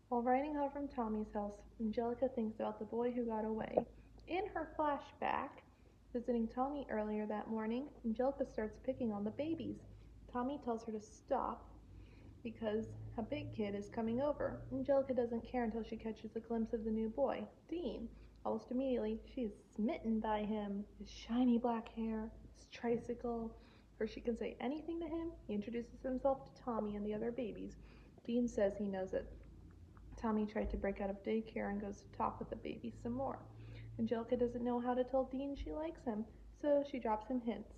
While riding home from Tommy's house, Angelica thinks about the boy who got away. In her flashback, visiting Tommy earlier that morning, Angelica starts picking on the babies. Tommy tells her to stop because a big kid is coming over. Angelica doesn't care until she catches a glimpse of the new boy, Dean. Almost immediately, she is smitten by him. His shiny black hair, his tricycle. Before she can say anything to him, he introduces himself to Tommy and the other babies. Dean says he knows it. Tommy tried to break out of daycare and goes to talk with the baby some more. Angelica doesn't know how to tell Dean she likes him, so she drops him hints.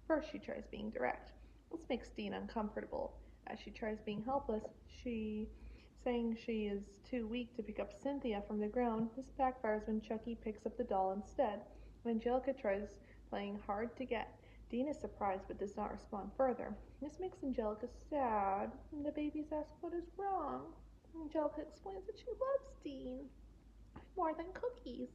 First, she tries being direct. This makes Dean uncomfortable. As she tries being helpless, saying she is too weak to pick up Cynthia from the ground. This backfires when Chucky picks up the doll instead. When Angelica tries playing hard to get, Dean is surprised but does not respond further. This makes Angelica sad, and the babies ask what is wrong. Angelica explains that she loves Dean more than cookies,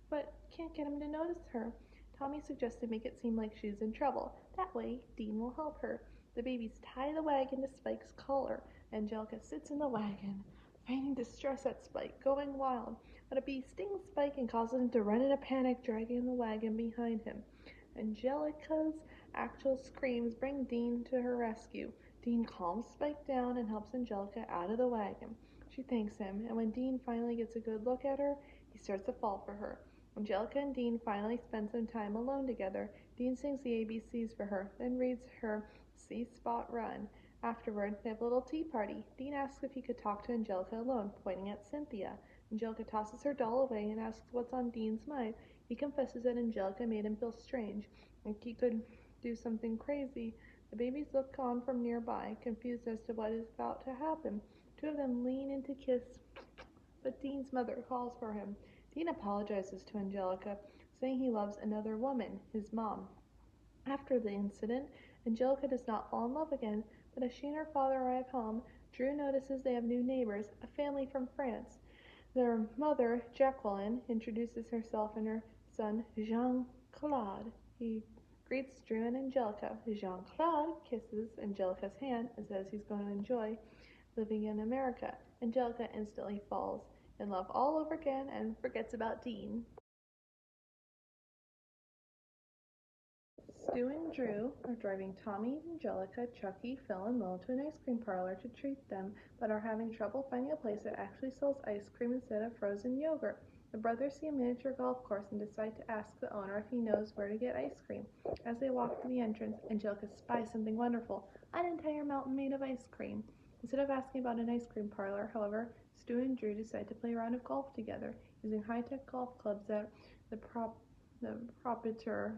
but can't get him to notice her. Tommy suggests to make it seem like she's in trouble. That way, Dean will help her. The babies tie the wagon to Spike's collar. Angelica sits in the wagon, feigning distress at Spike, going wild. But a bee stings Spike and causes him to run in a panic, dragging the wagon behind him. Angelica's actual screams bring Dean to her rescue. Dean calms Spike down and helps Angelica out of the wagon. She thanks him, and when Dean finally gets a good look at her, he starts to fall for her. Angelica and Dean finally spend some time alone together. Dean sings the ABCs for her, then reads her See Spot Run. Afterward, they have a little tea party. Dean asks if he could talk to Angelica alone, pointing at Cynthia. Angelica tosses her doll away and asks what's on Dean's mind. He confesses that Angelica made him feel strange, like he could do something crazy. The babies look on from nearby, confused as to what is about to happen. Two of them lean in to kiss, but Dean's mother calls for him. Dean apologizes to Angelica, saying he loves another woman, his mom. After the incident, Angelica does not fall in love again, but as she and her father arrive home, Drew notices they have new neighbors, a family from France. Their mother, Jacqueline, introduces herself and her son, Jean-Claude. He greets Drew and Angelica. Jean-Claude kisses Angelica's hand and says he's going to enjoy living in America. Angelica instantly falls in love all over again and forgets about Dean. Stu and Drew are driving Tommy, Angelica, Chucky, Phil, and Will to an ice cream parlor to treat them, but are having trouble finding a place that actually sells ice cream instead of frozen yogurt. The brothers see a miniature golf course and decide to ask the owner if he knows where to get ice cream. As they walk to the entrance, Angelica spies something wonderful, an entire mountain made of ice cream. Instead of asking about an ice cream parlor, however, Stu and Drew decide to play a round of golf together, using high-tech golf clubs that the proprietor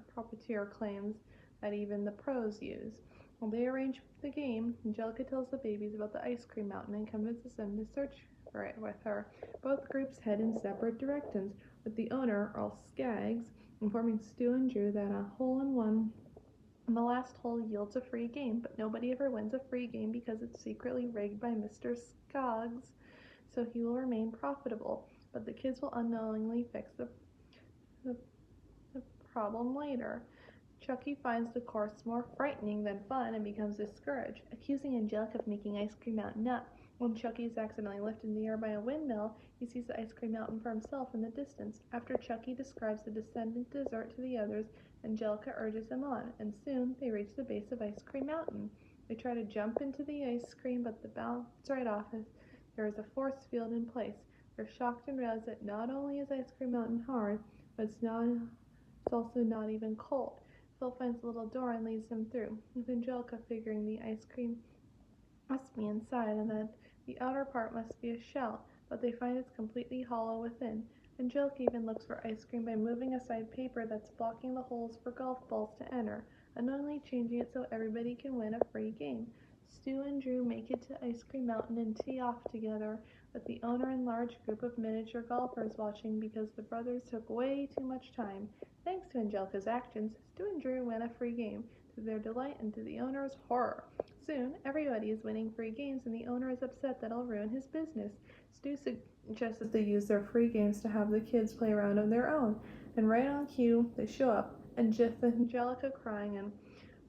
claims that even the pros use. While they arrange the game, Angelica tells the babies about the ice cream mountain and convinces them to search for it with her. Both groups head in separate directions, with the owner, Earl Skaggs, informing Stu and Drew that a hole-in-one on the last hole yields a free game, but nobody ever wins a free game because it's secretly rigged by Mr. Skaggs, so he will remain profitable. But the kids will unknowingly fix the the problem later. Chucky finds the course more frightening than fun and becomes discouraged, accusing Angelica of making Ice Cream Mountain up. When Chucky is accidentally lifted in the air by a windmill, he sees the ice cream mountain for himself in the distance. After Chucky describes the descendant dessert to the others, Angelica urges him on, and soon they reach the base of Ice Cream Mountain. They try to jump into the ice cream, but they bounce right off as there is a force field in place. They're shocked and realize that not only is Ice Cream Mountain hard, but it's also not even cold. Phil finds a little door and leads them through, with Angelica figuring the ice cream must be inside and that the outer part must be a shell, but they find it's completely hollow within. Angelica even looks for ice cream by moving aside paper that's blocking the holes for golf balls to enter, unknowingly changing it so everybody can win a free game. Stu and Drew make it to Ice Cream Mountain and tee off together, with the owner and large group of miniature golfers watching because the brothers took way too much time. Thanks to Angelica's actions, Stu and Drew win a free game, to their delight and to the owner's horror. Soon, everybody is winning free games, and the owner is upset that it'll ruin his business. Stu suggests that they use their free games to have the kids play around on their own, and right on cue, they show up, and just Angelica crying, and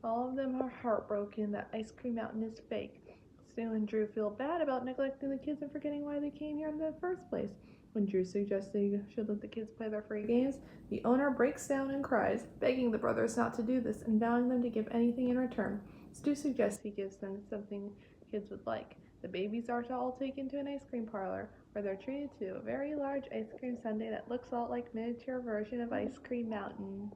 all of them are heartbroken that Ice Cream Mountain is fake. Stu and Drew feel bad about neglecting the kids and forgetting why they came here in the first place. When Drew suggests they should let the kids play their free games, the owner breaks down and cries, begging the brothers not to do this and vowing them to give anything in return. Stu suggests he gives them something kids would like. The babies are to all taken to an ice cream parlor, where they're treated to a very large ice cream sundae that looks a lot like a miniature version of Ice Cream Mountain.